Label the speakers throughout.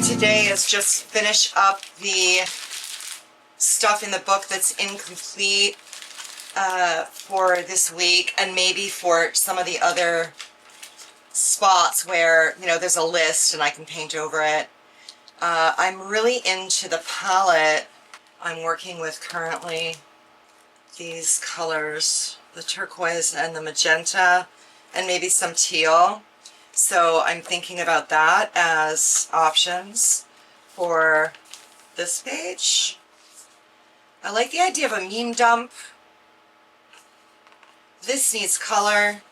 Speaker 1: today is just finish up the stuff in the book that's incomplete for this week, and maybe for some of the other spots where, you know, there's a list and I can paint over it. I'm really into the palette I'm working with currently. These colors, the turquoise and the magenta, and maybe some teal. So I'm thinking about that as options for this page. I like the idea of a meme dump. This needs color.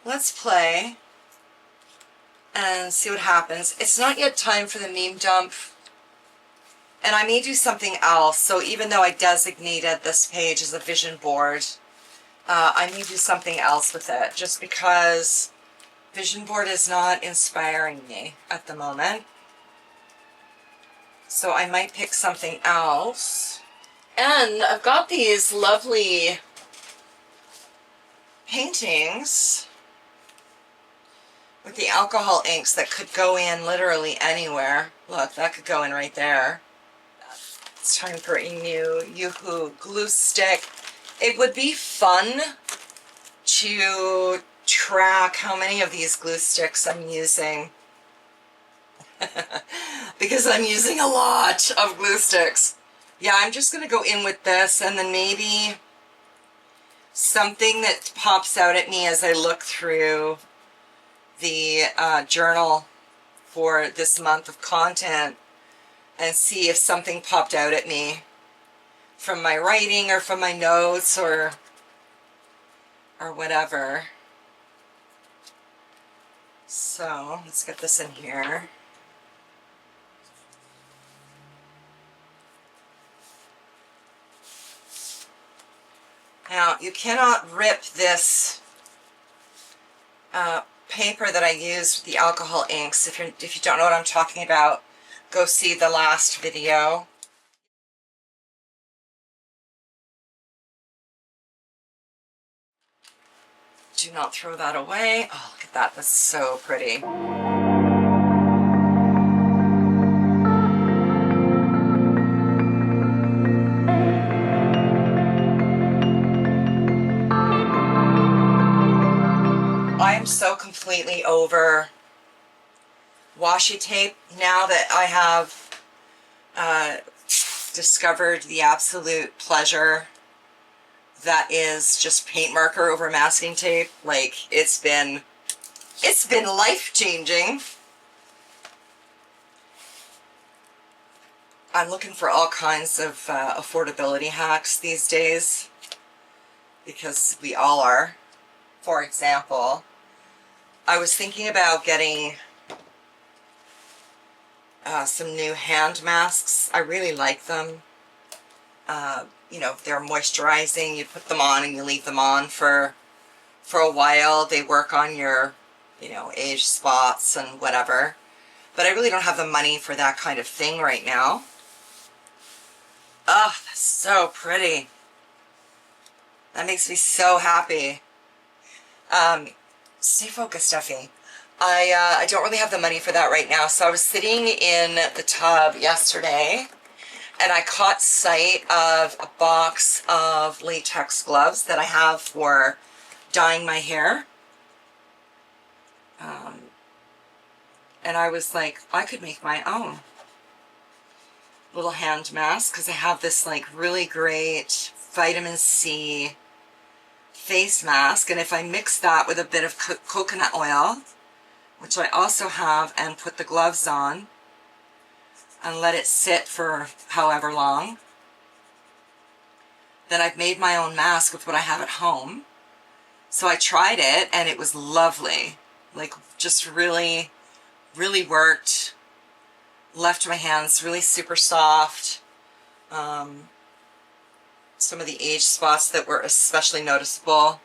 Speaker 1: Let's play and see what happens. It's not yet time for the meme dump, and I may do something else. So even though I designated this page as a vision board, I may do something else with it, just because vision board is not inspiring me at the moment. So I might pick something else. And I've got these lovely paintings with the alcohol inks that could go in literally anywhere. Look, that could go in right there. It's time for a new Yoo-Hoo glue stick. It would be fun to track how many of these glue sticks I'm using. Because I'm using a lot of glue sticks. Yeah, I'm just going to go in with this, and then maybe something that pops out at me as I look through the journal for this month of content, and see if something popped out at me from my writing or from my notes or whatever. So let's get this in here. Now, you cannot rip this paper that I used with the alcohol inks. If you don't know what I'm talking about, go see the last video. Do not throw that away. Oh, look at that. That's so pretty. I am so completely over washi tape now that I have discovered the absolute pleasure that is just paint marker over masking tape. Like, it's been life-changing. I'm looking for all kinds of affordability hacks these days, because we all are. For example, I was thinking about getting some new hand masks. I really like them. You know, they're moisturizing. You put them on and you leave them on for a while. They work on your, you know, age spots and whatever. But I really don't have the money for that kind of thing right now. Oh, that's so pretty. That makes me so happy. Stay focused, Effy. I don't really have the money for that right now. So I was sitting in the tub yesterday, and I caught sight of a box of latex gloves that I have for dyeing my hair. And I was like, I could make my own little hand mask, because I have this like really great vitamin C face mask, and if I mix that with a bit of coconut oil, which I also have, and put the gloves on and let it sit for however long, then I've made my own mask with what I have at home. So I tried it, and it was lovely. Like, just really, really worked. Left my hands really super soft. Some of the age spots that were especially noticeable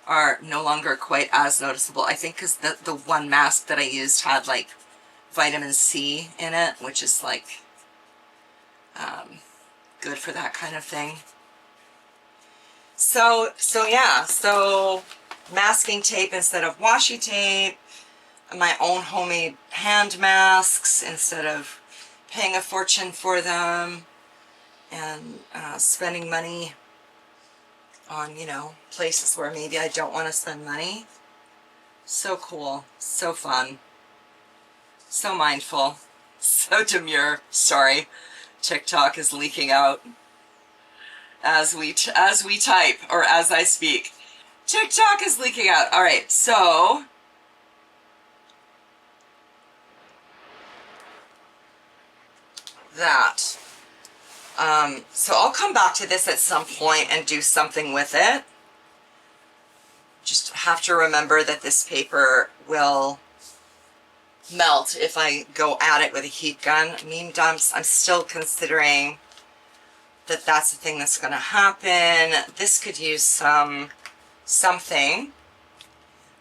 Speaker 1: are no longer quite as noticeable. I think because the one mask that I used had like vitamin C in it, which is like good for that kind of thing. So yeah, so masking tape instead of washi tape, my own homemade hand masks instead of paying a fortune for them and spending money on, you know, places where maybe I don't want to spend money. So cool, so fun, so mindful, so demure. Sorry, TikTok is leaking out as we type, or as I speak. TikTok is leaking out. All right, so that. So I'll come back to this at some point and do something with it. Just have to remember that this paper will melt if I go at it with a heat gun. I'm still considering that that's the thing that's going to happen. This could use something,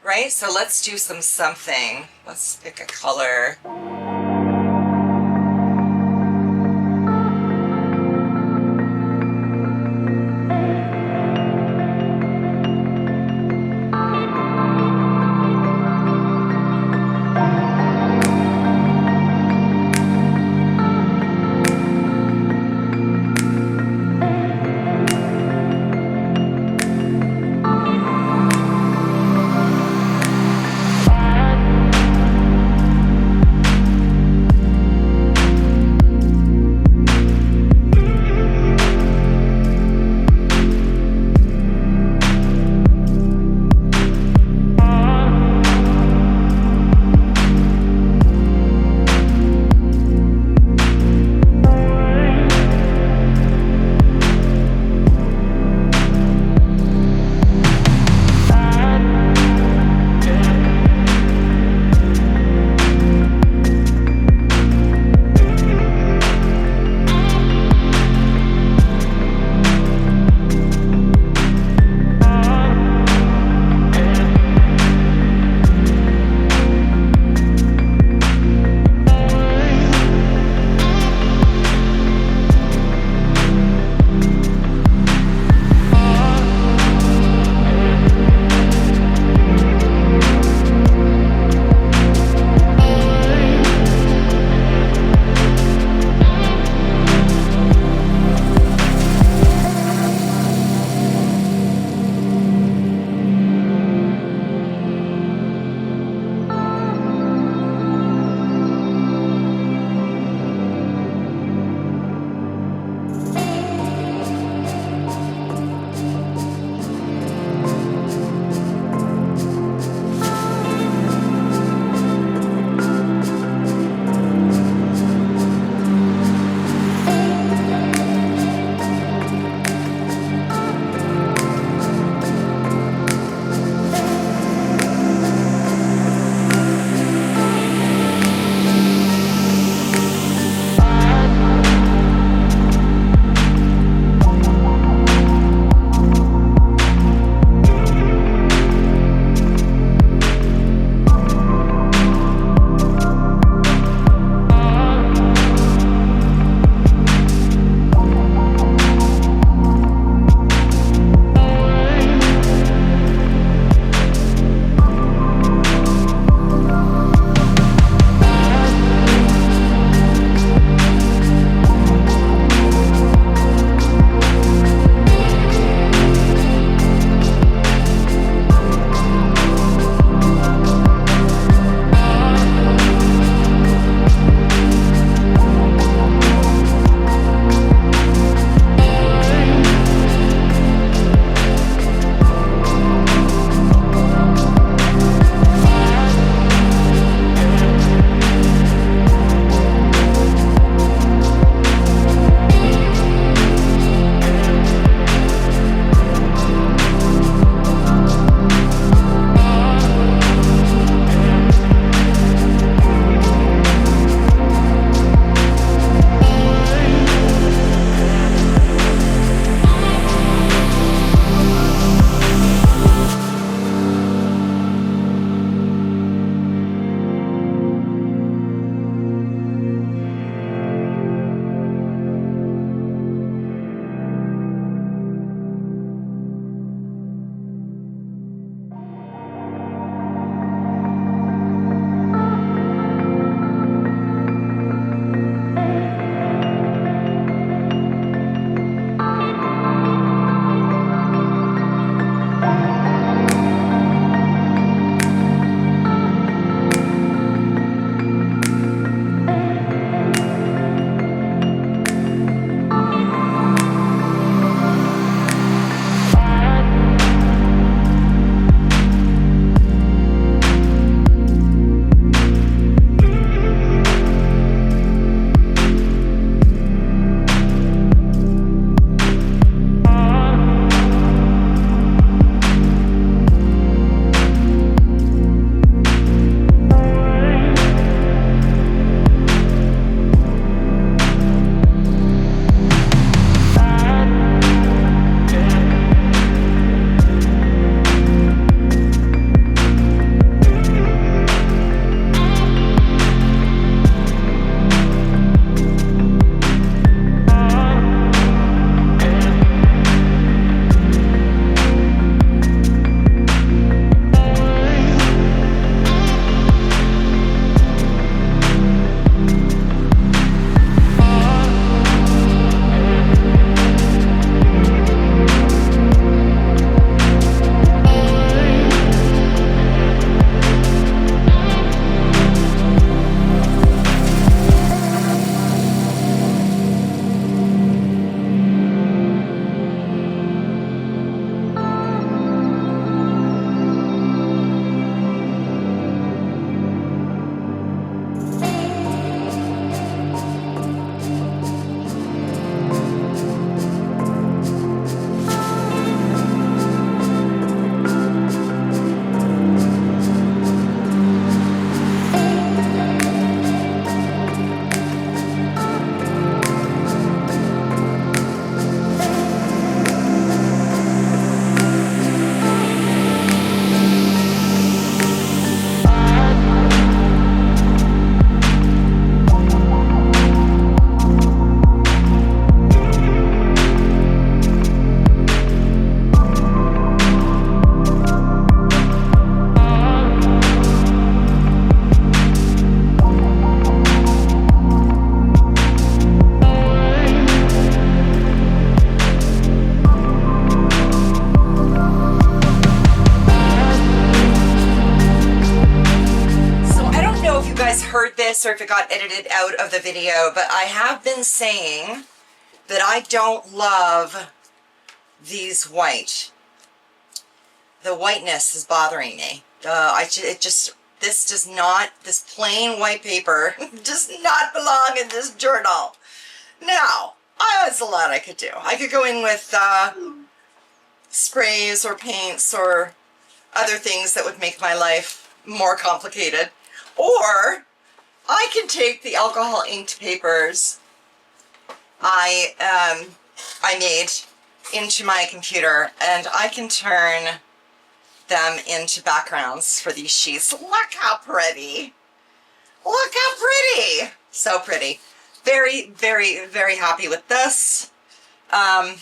Speaker 1: right? So let's do something. Let's pick a color. guys heard this or if it got edited out of the video, but I have been saying that I don't love these white. The whiteness is bothering me. This plain white paper does not belong in this journal. Now, there's a lot I could do. I could go in with sprays or paints or other things that would make my life more complicated. Or I can take the alcohol inked papers I made into my computer and I can turn them into backgrounds for these sheets. Look how pretty. Look how pretty. So pretty. Very, very, very happy with this. I'm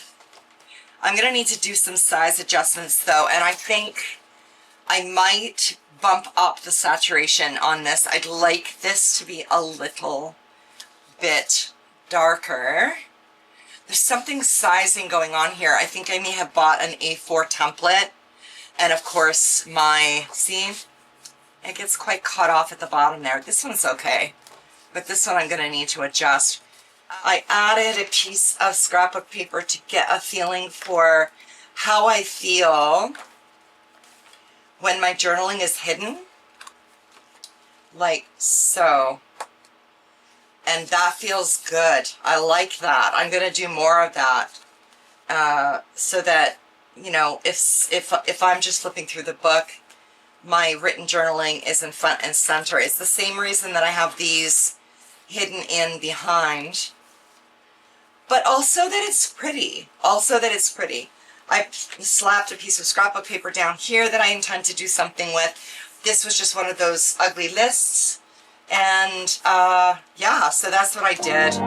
Speaker 1: going to need to do some size adjustments though, and I think I might bump up the saturation on this. I'd like this to be a little bit darker. There's something sizing going on here. I think I may have bought an A4 template, and of course see, it gets quite cut off at the bottom there. This one's okay, but this one I'm going to need to adjust. I added a piece of scrapbook paper to get a feeling for how I feel when my journaling is hidden, like so. And that feels good. I like that. I'm going to do more of that so that, you know, if I'm just flipping through the book, my written journaling is in front and center. It's the same reason that I have these hidden in behind, but also that it's pretty. I slapped a piece of scrapbook paper down here that I intend to do something with. This was just one of those ugly lists. And yeah, so that's what I did.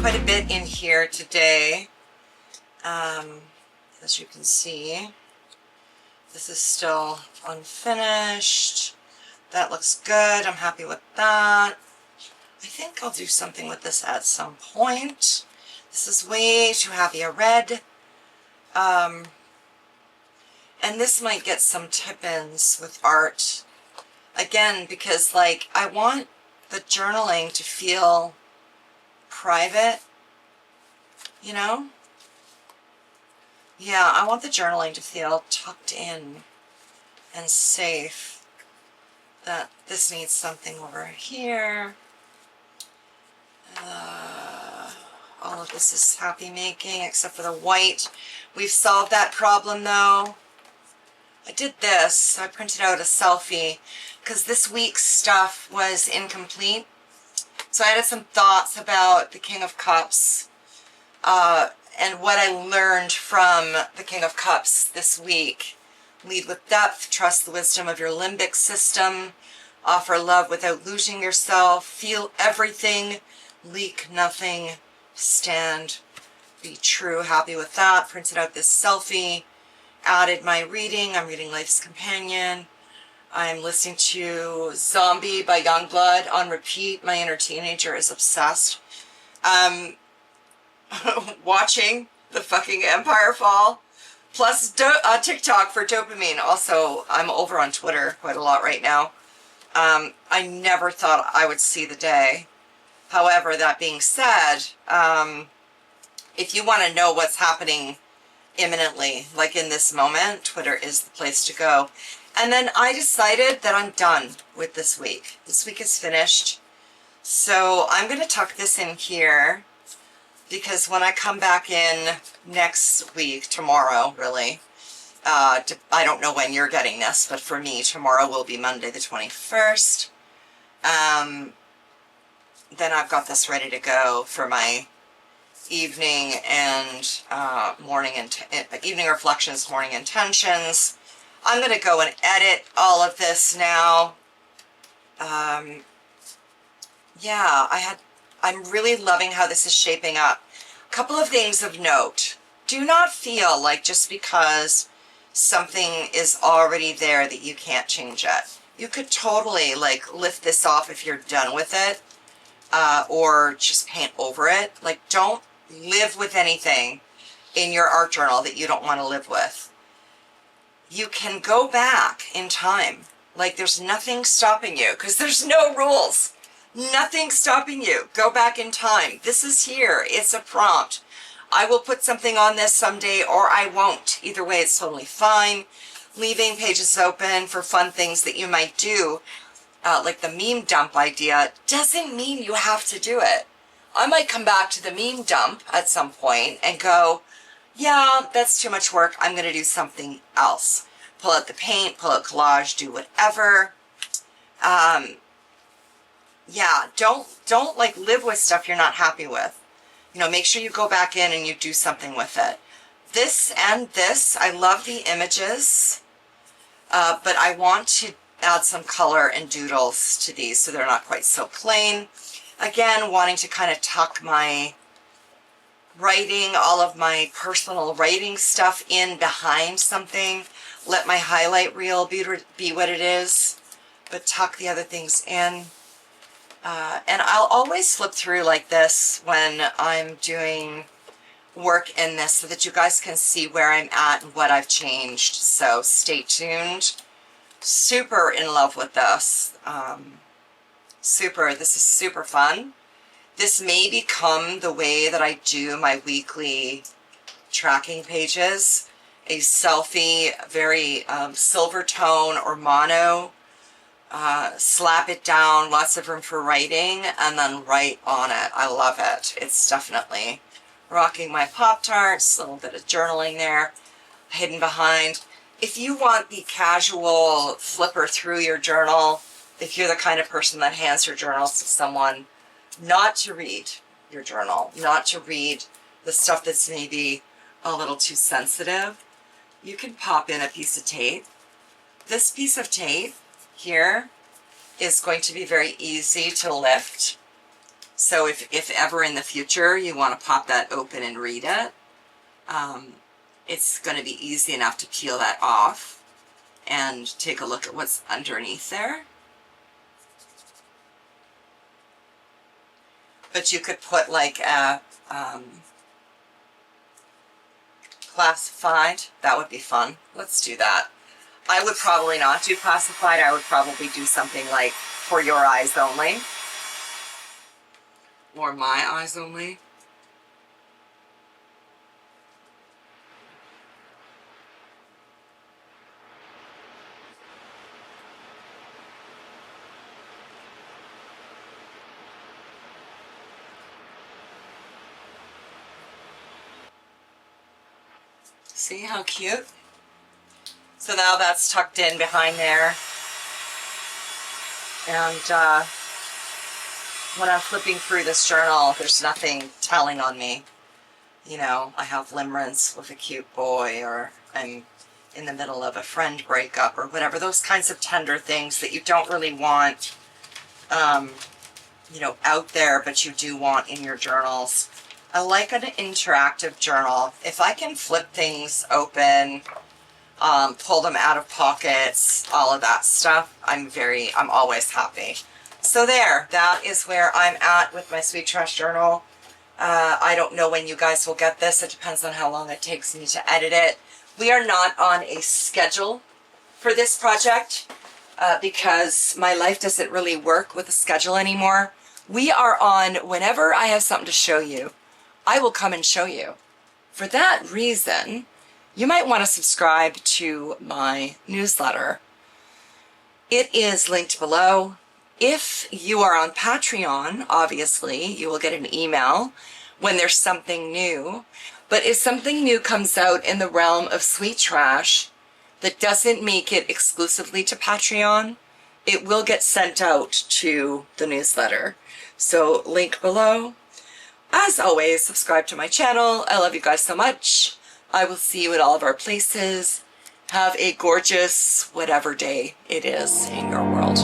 Speaker 1: quite a bit in here today. As you can see, this is still unfinished. That looks good. I'm happy with that. I think I'll do something with this at some point. This is way too heavy a red. And this might get some tip-ins with art. Again, because like I want the journaling to feel private, you know? Yeah, I want the journaling to feel tucked in and safe. That this needs something over here. All of this is happy making except for the white. We've solved that problem though. I did this, so I printed out a selfie because this week's stuff was incomplete. So I added some thoughts about the King of Cups and what I learned from the King of Cups this week. Lead with depth, trust the wisdom of your limbic system, offer love without losing yourself, feel everything, leak nothing, stand, be true. Happy with that. Printed out this selfie, added my reading. I'm reading Life's Companion. I'm listening to Zombie by Youngblood on repeat. My inner teenager is obsessed. Watching the fucking Empire Fall. Plus TikTok for dopamine. Also, I'm over on Twitter quite a lot right now. I never thought I would see the day. However, that being said, if you want to know what's happening imminently, like in this moment, Twitter is the place to go. And then I decided that I'm done with this week. This week is finished. So I'm going to tuck this in here because when I come back in next week, tomorrow really, I don't know when you're getting this, but for me, tomorrow will be Monday the 21st. Then I've got this ready to go for my evening and evening reflections, morning intentions. I'm going to go and edit all of this now. Yeah, I'm really loving how this is shaping up. A couple of things of note. Do not feel like just because something is already there that you can't change it. You could totally like lift this off if you're done with it, or just paint over it. Like, don't live with anything in your art journal that you don't want to live with. You can go back in time. Like, there's nothing stopping you because there's no rules. Nothing stopping you. Go back in time. This is here. It's a prompt. I will put something on this someday or I won't. Either way, it's totally fine. Leaving pages open for fun things that you might do, like the meme dump idea, doesn't mean you have to do it. I might come back to the meme dump at some point and go, yeah, that's too much work. I'm going to do something else. Pull out the paint, pull out collage, do whatever. Yeah, don't like live with stuff you're not happy with. You know, make sure you go back in and you do something with it. This and this, I love the images, but I want to add some color and doodles to these so they're not quite so plain. Again, wanting to kind of tuck my writing, all of my personal writing stuff in behind something. Let my highlight reel be what it is, but tuck the other things in. And I'll always flip through like this when I'm doing work in this so that you guys can see where I'm at and what I've changed. So stay tuned. Super in love with this. This is super fun. This may become the way that I do my weekly tracking pages. A selfie, very silver tone or mono. Slap it down, lots of room for writing, and then write on it. I love it. It's definitely rocking my Pop-Tarts, a little bit of journaling there, hidden behind. If you want the casual flipper through your journal, if you're the kind of person that hands your journals to someone, not to read your journal, not to read the stuff that's maybe a little too sensitive, you can pop in a piece of tape. This piece of tape here is going to be very easy to lift So if ever in the future you want to pop that open and read it, it's going to be easy enough to peel that off and take a look at what's underneath there. But you could put like a classified. That would be fun. Let's do that. I would probably not do classified. I would probably do something like for your eyes only. Or my eyes only. See how cute? So now that's tucked in behind there. And when I'm flipping through this journal, there's nothing telling on me. You know, I have limerence with a cute boy, or I'm in the middle of a friend breakup, or whatever. Those kinds of tender things that you don't really want, you know, out there, but you do want in your journals. I like an interactive journal. If I can flip things open, pull them out of pockets, all of that stuff, I'm always happy. So there, that is where I'm at with my Sweet Trash journal. I don't know when you guys will get this. It depends on how long it takes me to edit it. We are not on a schedule for this project because my life doesn't really work with a schedule anymore. We are on whenever I have something to show you, I will come and show you. For that reason, you might want to subscribe to my newsletter. It is linked below. If you are on Patreon, obviously, you will get an email when there's something new. But if something new comes out in the realm of Sweet Trash that doesn't make it exclusively to Patreon, it will get sent out to the newsletter. So link below. As always, subscribe to my channel. I love you guys so much. I will see you at all of our places. Have a gorgeous whatever day it is in your world.